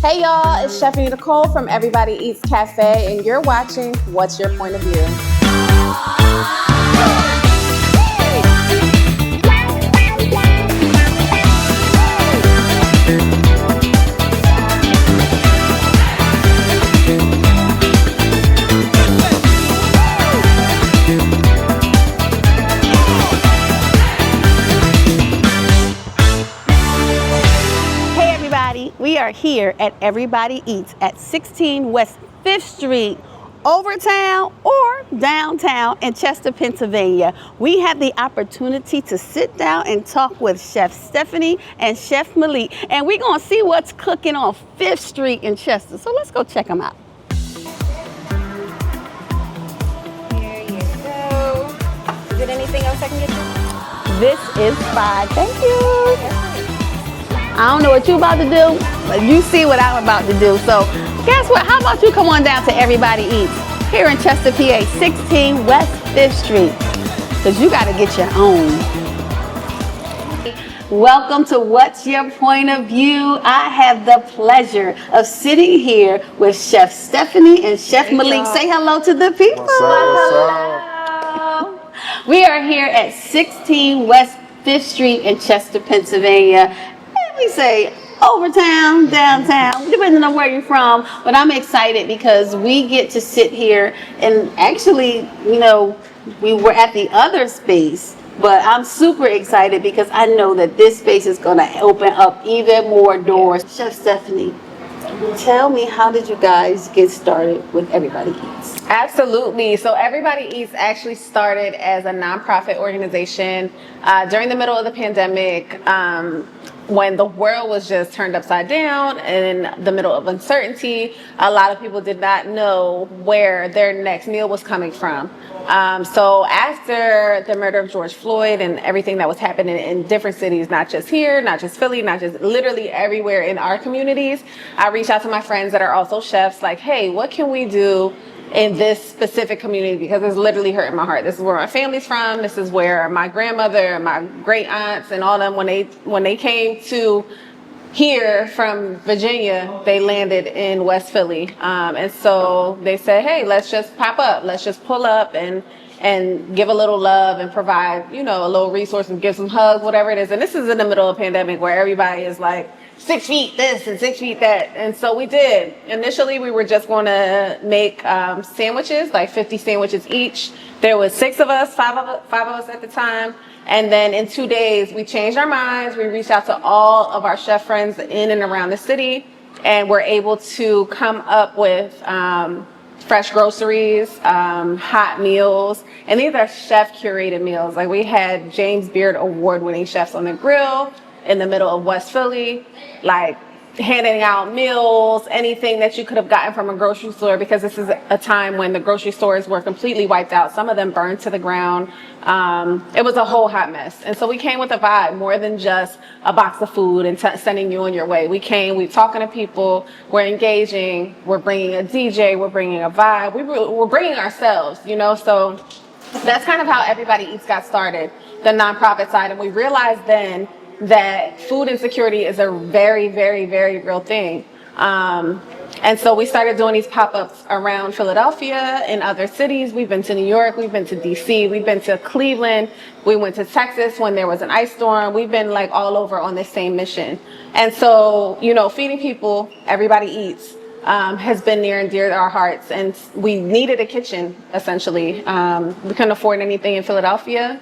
Hey y'all, it's Chef Nicole from Everybody Eats Cafe, and you're watching What's Your Point of View? We are here at Everybody Eats at 16 West 5th Street, Overtown or downtown in Chester, Pennsylvania. We have the opportunity to sit down and talk with Chef Stephanie and Chef Malik, and we're going to see what's cooking on 5th Street in Chester. So let's go check them out. Here you go. Is it anything else I can get you? This is fine. Thank you. I don't know what you're about to do, but you see what I'm about to do. So guess what? How about you come on down to Everybody Eats here in Chester, PA, 16 West 5th Street, because you got to get your own. Welcome to What's Your Point of View? I have the pleasure of sitting here with Chef Stephanie and Chef Malik. Say hello to the people. Hello. We are here at 16 West 5th Street in Chester, Pennsylvania. We say Overtown, downtown, depending on where you're from. But I'm excited because we get to sit here, and actually, you know, we were at the other space, but I'm super excited because I know that this space is going to open up even more doors. Chef Stephanie, tell me, how did you guys get started with Everybody Eats? Absolutely. So Everybody Eats actually started as a nonprofit organization during the middle of the pandemic. When the world was just turned upside down in the middle of uncertainty, a lot of people did not know where their next meal was coming from. So after the murder of George Floyd and everything that was happening in different cities, not just here, not just Philly, not just literally everywhere in our communities, I reached out to my friends that are also chefs, like, hey, what can we do in this specific community, because it's literally hurting my heart. This is where my family's from. This is where my grandmother, my great aunts, and all them, when they came to here from Virginia, they landed in West Philly, and so they said, hey, let's just pop up, let's just pull up and give a little love and provide, you know, a little resource and give some hugs, whatever it is. And this is in the middle of a pandemic where everybody is like 6 feet this and 6 feet that. And so we did. Initially, we were just going to make sandwiches, like 50 sandwiches each. There was 6 of us, five of us at the time. And then in 2 days, we changed our minds. We reached out to all of our chef friends in and around the city, and were able to come up with fresh groceries, hot meals, and these are chef curated meals. Like, we had James Beard award-winning chefs on the grill in the middle of West Philly, like handing out meals, anything that you could have gotten from a grocery store, because this is a time when the grocery stores were completely wiped out. Some of them burned to the ground. It was a whole hot mess. And so we came with a vibe, more than just a box of food and sending you on your way. We're talking to people, we're engaging, we're bringing a DJ, we're bringing a vibe, we're bringing ourselves, you know. So that's kind of how Everybody Eats got started, the nonprofit side. And we realized then that food insecurity is a very, very, very real thing. And so we started doing these pop-ups around Philadelphia and other cities. We've been to New York, we've been to DC, we've been to Cleveland, we went to Texas when there was an ice storm. We've been like all over on this same mission. And so, you know, feeding people, Everybody Eats, has been near and dear to our hearts. And we needed a kitchen, essentially. We couldn't afford anything in Philadelphia.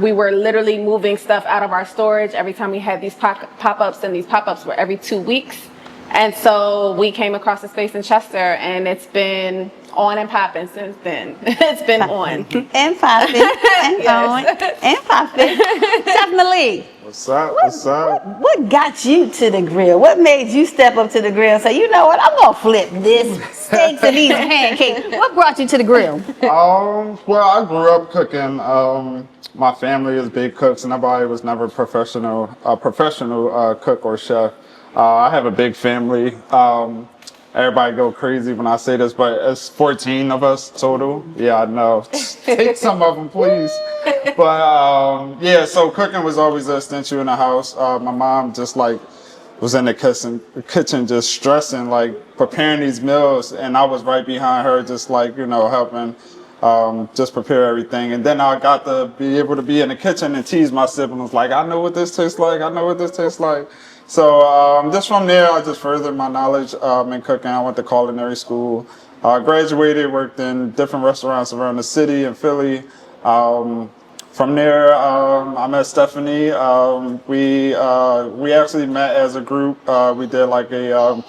We were literally moving stuff out of our storage every time we had these pop-ups, and these pop-ups were every 2 weeks. And so we came across a space in Chester, and it's been on and popping since then. It's been on. And popping, and on, and popping. Chef Malik. What's up? What's up? What got you to the grill? What made you step up to the grill and say, you know what, I'm going to flip this steaks and these pancakes? What brought you to the grill? Well, I grew up cooking. My family is big cooks, and nobody was never a professional cook or chef. I have a big family. Everybody go crazy when I say this, but it's 14 of us total. Yeah, I know. Take some of them, please. But yeah, so cooking was always an essential in the house. My mom just like was in the kitchen just stressing, like preparing these meals, and I was right behind her, just like, you know, helping just prepare everything. And then I got to be able to be in the kitchen and tease my siblings, like, I know what this tastes like, I know what this tastes like. So just from there, I just furthered my knowledge in cooking. I went to culinary school, graduated, worked in different restaurants around the city in Philly. From there, I met Stephanie. We actually met as a group. We did like a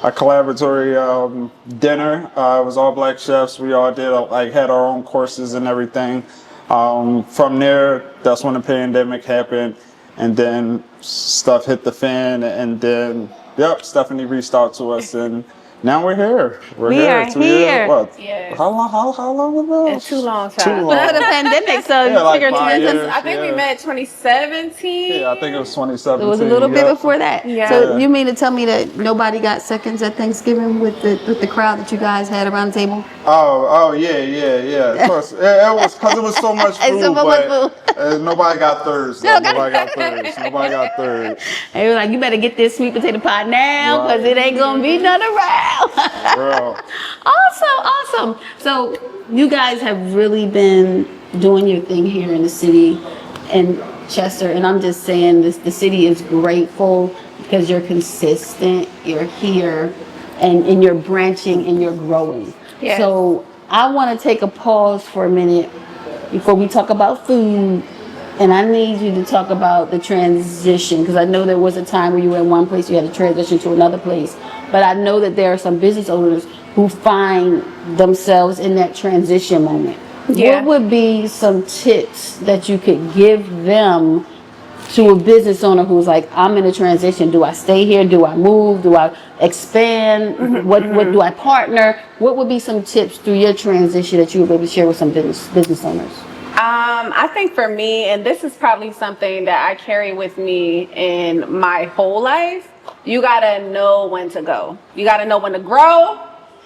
collaboratory dinner. It was all black chefs. We all did like had our own courses and everything. From there, that's when the pandemic happened, and then stuff hit the fan. And then, yep, Stephanie reached out to us, and now we're here. We are 2 years. here. What? Yes. How long ago? It's too long, Too child. long. The pandemic, so Yeah, you like figured 5 years. I think we met 2017. Yeah, I think it was 2017. it was a little bit Yep. before that. Yeah. So you mean to tell me that nobody got seconds at Thanksgiving with the crowd that you guys had around the table? Oh, yeah. Of course, it was because it was so much It's food, so much but nobody got thirds. No, Nobody got thirds. Nobody got thirds. They were like, you better get this sweet potato pie now, because Right. it ain't gonna be none around. Girl. Awesome. So you guys have really been doing your thing here in the city and Chester, and I'm just saying this, the city is grateful because you're consistent, you're here, and you're branching and you're growing. Yes. So I want to take a pause for a minute before we talk about food, and I need you to talk about the transition, because I know there was a time where you were in one place, you had to transition to another place, but I know that there are some business owners who find themselves in that transition moment. Yeah. What would be some tips that you could give them to a business owner who's like, I'm in a transition. Do I stay here? Do I move? Do I expand? What do I partner? What would be some tips through your transition that you would be able to share with some business owners? I think for me, and this is probably something that I carry with me in my whole life, you gotta know when to go. You gotta know when to grow,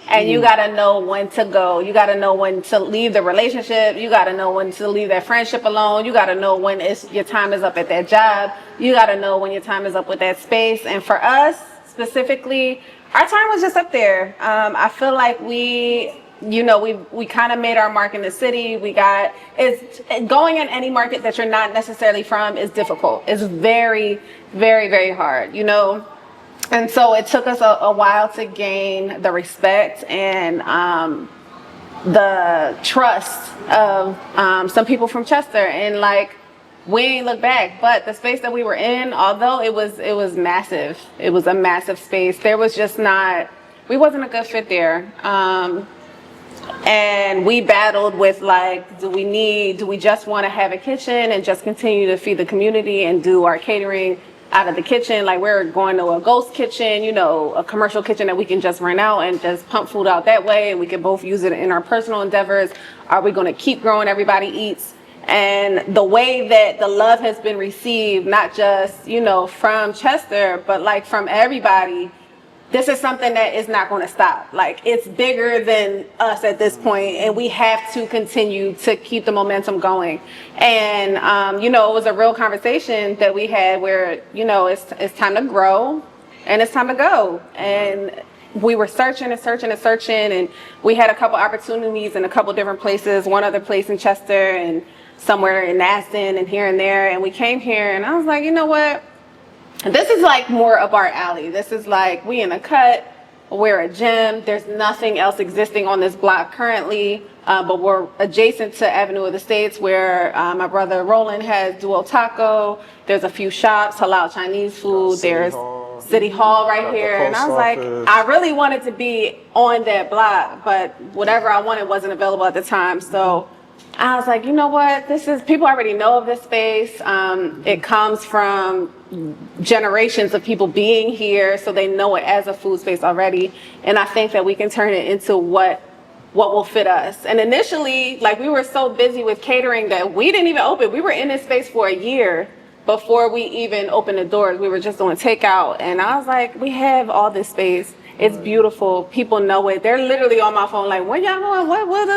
and you gotta know when to go. You gotta know when to leave the relationship. You gotta know when to leave that friendship alone. You gotta know when your time is up at that job. You gotta know when your time is up with that space. And for us specifically, our time was just up there. I feel like we kind of made our mark in the city. It's going in any market that you're not necessarily from is difficult. It's very, very, very hard, you know? And so it took us a while to gain the respect and the trust of some people from Chester. And like, we ain't look back, but the space that we were in, although it was massive, it was a massive space. There was just we wasn't a good fit there. And we battled with like, do we just want to have a kitchen and just continue to feed the community and do our catering out of the kitchen? Like, we're going to a ghost kitchen, you know, a commercial kitchen that we can just rent out and just pump food out that way, and we can both use it in our personal endeavors. Are we going to keep growing Everybody Eats? And the way that the love has been received, not just, you know, from Chester, but like from everybody, this is something that is not going to stop. Like, it's bigger than us at this point, and we have to continue to keep the momentum going. And, you know, it was a real conversation that we had where, you know, it's time to grow and it's time to go. And we were searching, and we had a couple opportunities in a couple different places, one other place in Chester and somewhere in Aston and here and there. And we came here, and I was like, you know what? This is like more up our alley. This is like, we in a cut, we're a gym. There's nothing else existing on this block currently, but we're adjacent to Avenue of the States, where my brother Roland has Duo Taco. There's a few shops, halal Chinese food. There's City Hall right here. And I was like, I really wanted to be on that block, but whatever I wanted wasn't available at the time. So I was like, you know what? People already know of this space. It comes from generations of people being here, so they know it as a food space already. And I think that we can turn it into what will fit us. And initially, like, we were so busy with catering that we didn't even open. We were in this space for a year before we even opened the doors. We were just doing takeout. And I was like, we have all this space. It's beautiful. People know it. They're literally on my phone like, where y'all going? What?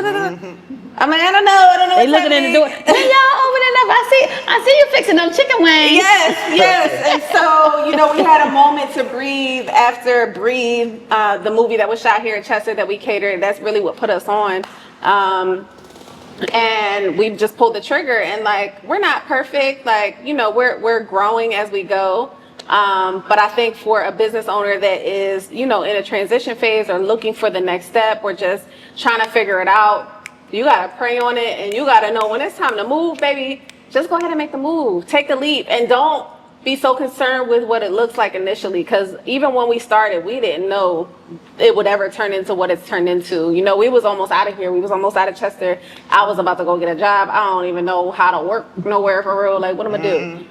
I'm like, I don't know. They looking in the door. When y'all opening enough. I see you fixing them chicken wings. Yes. And so, we had a moment to breathe after Breathe, the movie that was shot here in Chester that we catered. That's really what put us on. And we just pulled the trigger, and we're not perfect. We're growing as we go. But I think for a business owner that is, in a transition phase or looking for the next step or just trying to figure it out, you got to pray on it, and you got to know when it's time to move, baby, just go ahead and make the move. Take the leap, and don't be so concerned with what it looks like initially, because even when we started, we didn't know it would ever turn into what it's turned into. We was almost out of here. We was almost out of Chester. I was about to go get a job. I don't even know how to work nowhere for real. What am I gonna do?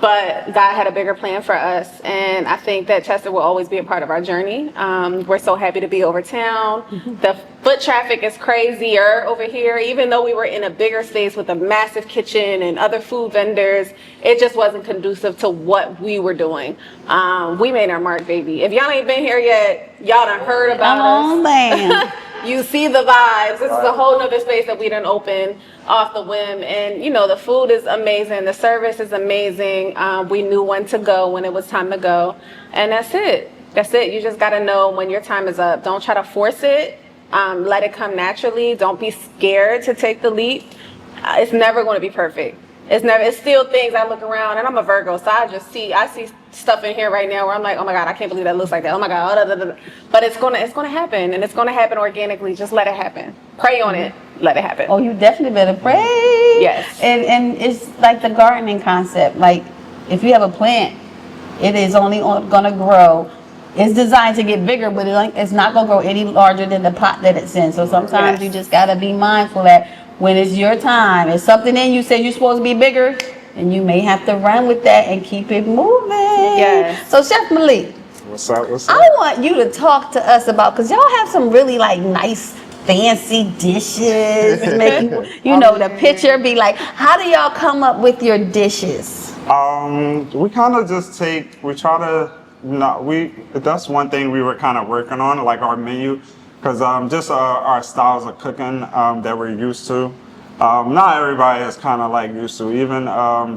But God had a bigger plan for us, and I think that Chester will always be a part of our journey. We're so happy to be over town. The foot traffic is crazier over here, even though we were in a bigger space with a massive kitchen and other food vendors. It just wasn't conducive to what we were doing. We made our mark, baby. If y'all ain't been here yet, y'all done heard about us. You see the vibes. This is a whole nother space that we done open off the whim. And, the food is amazing. The service is amazing. We knew when to go, when it was time to go. And that's it. That's it. You just got to know when your time is up. Don't try to force it. Let it come naturally. Don't be scared to take the leap. It's never going to be perfect. It's still things I look around, and I'm a Virgo, so I see stuff in here right now where I'm like, oh my God, I can't believe that looks like that. Oh my God, but it's gonna happen, and it's gonna happen organically. Just let it happen. Pray on it. Let it happen. Oh, you definitely better pray. Yes. And it's like the gardening concept. Like, if you have a plant, it is only gonna grow. It's designed to get bigger, but it's not gonna grow any larger than the pot that it's in. So sometimes you just gotta be mindful that when it's your time, if something in you says you're supposed to be bigger, and you may have to run with that and keep it moving. Yes. So Chef Malik, What's up? I want you to talk to us about, because y'all have some really nice fancy dishes. Make the picture be like, how do y'all come up with your dishes? We kind of just that's one thing we were kind of working on, our menu. Because just our styles of cooking that we're used to, not everybody is kind of used to, even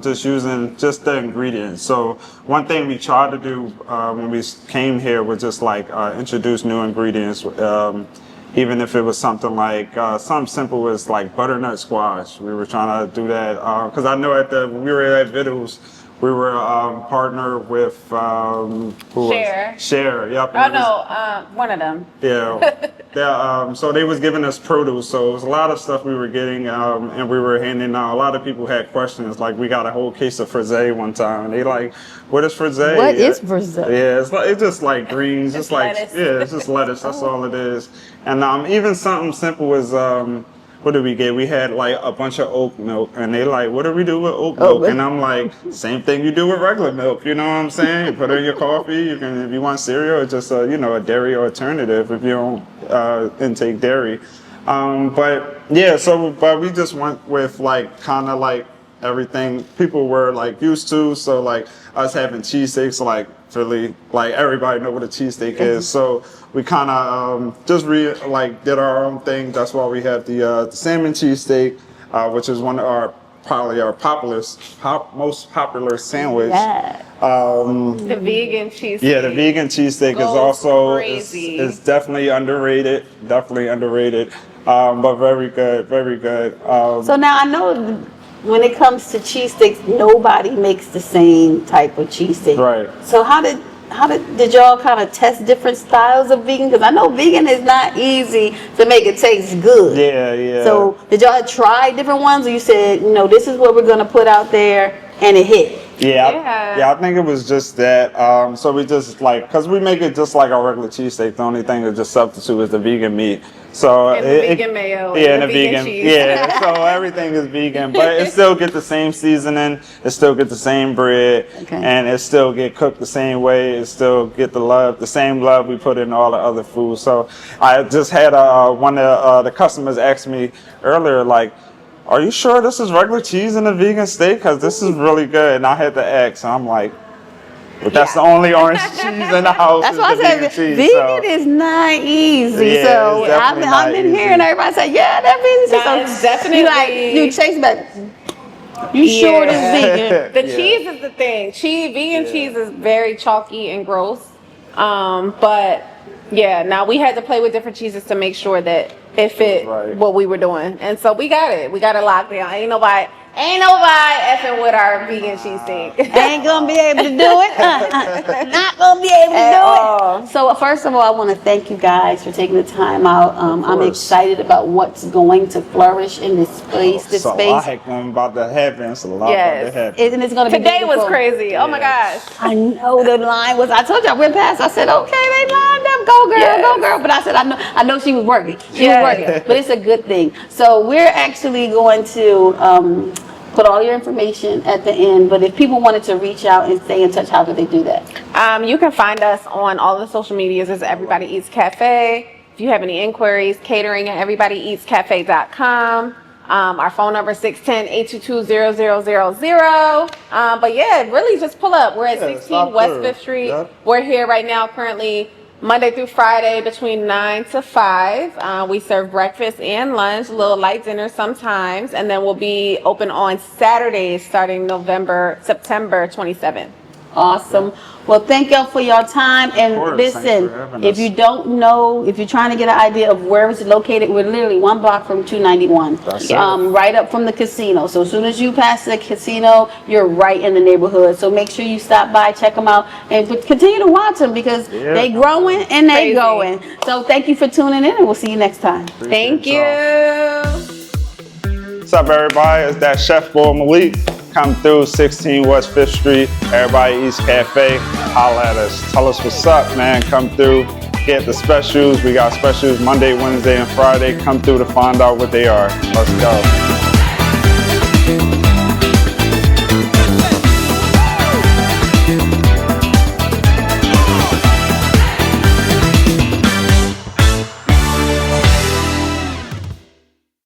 just using just the ingredients. So one thing we tried to do when we came here was just introduce new ingredients, even if it was something something simple as butternut squash. We were trying to do that because I know when we were at Vittles, we were partnered with Share. Yep. Oh no, one of them. Yeah. So they was giving us produce. So it was a lot of stuff we were getting, and we were handing out. A lot of people had questions. We got a whole case of frisée one time, and they what is frisée? What is frisée? Yeah, it's just greens, It's lettuce. it's just lettuce. That's all it is. And even something simple as what did we get? We had a bunch of oat milk, and they what do we do with oat milk? And I'm same thing you do with regular milk. You know what I'm saying? You put it in your coffee. You can, if you want cereal, it's just a dairy alternative if you don't intake dairy. But we just went with kind of everything people were used to. So us having cheesesteaks Philly, everybody know what a cheesesteak is. So we kind of just did our own thing. That's why we have the salmon cheesesteak, which is one of probably our most popular sandwich. Yeah. The vegan cheesesteak. Yeah, the vegan cheesesteak is also is definitely underrated. But very good, very good. So now I know when it comes to cheesesteaks, nobody makes the same type of cheesesteak. Right. So how did y'all kind of test different styles of vegan? Because I know vegan is not easy to make it taste good. Yeah. So did y'all try different ones, or you said, this is what we're gonna put out there, and it hit? Yeah, I think it was just that. So we just because we make it just like our regular cheesesteak. The only thing that just substitute is the vegan meat. So and the vegan mayo. Yeah, and the vegan cheese. Yeah, so everything is vegan, but it still get the same seasoning. It still get the same bread, and it still get cooked the same way. It still get the same love we put in all the other food. So I just had one of the customers ask me earlier, are you sure this is regular cheese in a vegan steak? Because this is really good. And I had to ask, and I'm like, but that's the only orange cheese in the house. That's why I said vegan is not easy. Yeah, so I've been hearing everybody say, that vegan. That is definitely. You chase back. You sure this vegan? The cheese is the thing. Vegan cheese is very chalky and gross. But yeah, now we had to play with different cheeses to make sure that it fit what we were doing. And so we got it. We got it locked down. Ain't nobody effing with our vegan cheese steak. Ain't gonna be able to do it. Not gonna be able to do it. So first of all, I want to thank you guys for taking the time out. I'm excited about what's going to flourish in this space. This It's space. a lot about to happen. It's a lot about to happen. And it's gonna be Today was beautiful. crazy. Oh my gosh. I know the line was. I told you I went past. I said, okay, they lined up. Go girl, go girl. But I said, I know she was working. She was working. But it's a good thing. So we're actually going to put all your information at the end. But if people wanted to reach out and stay in touch, how could they do that? You can find us on all the social medias as Everybody Eats Cafe. If you have any inquiries, catering at everybodyeatscafe.com. Our phone number is 610-822-0000. But yeah, really just pull up. We're at 16 West 5th Street. Yep. We're here right now currently Monday through Friday between 9 to 5. We serve breakfast and lunch, a little light dinner sometimes. And then we'll be open on Saturdays starting September 27th. Awesome. Well, thank y'all for your time. And listen, if you don't know, if you're trying to get an idea of where it's located, we're literally 1 block from 291. Right up from the casino. So as soon as you pass the casino, you're right in the neighborhood. So make sure you stop by, check them out, and continue to watch them because they growing and they going. So thank you for tuning in, and we'll see you next time. Thank you. What's up, everybody? It's that Chef Boy Malik. Come through 16 West 5th Street, Everybody Eats Cafe. Holla at us. Tell us what's up, man. Come through, get the specials. We got specials Monday, Wednesday, and Friday. Come through to find out what they are. Let's go.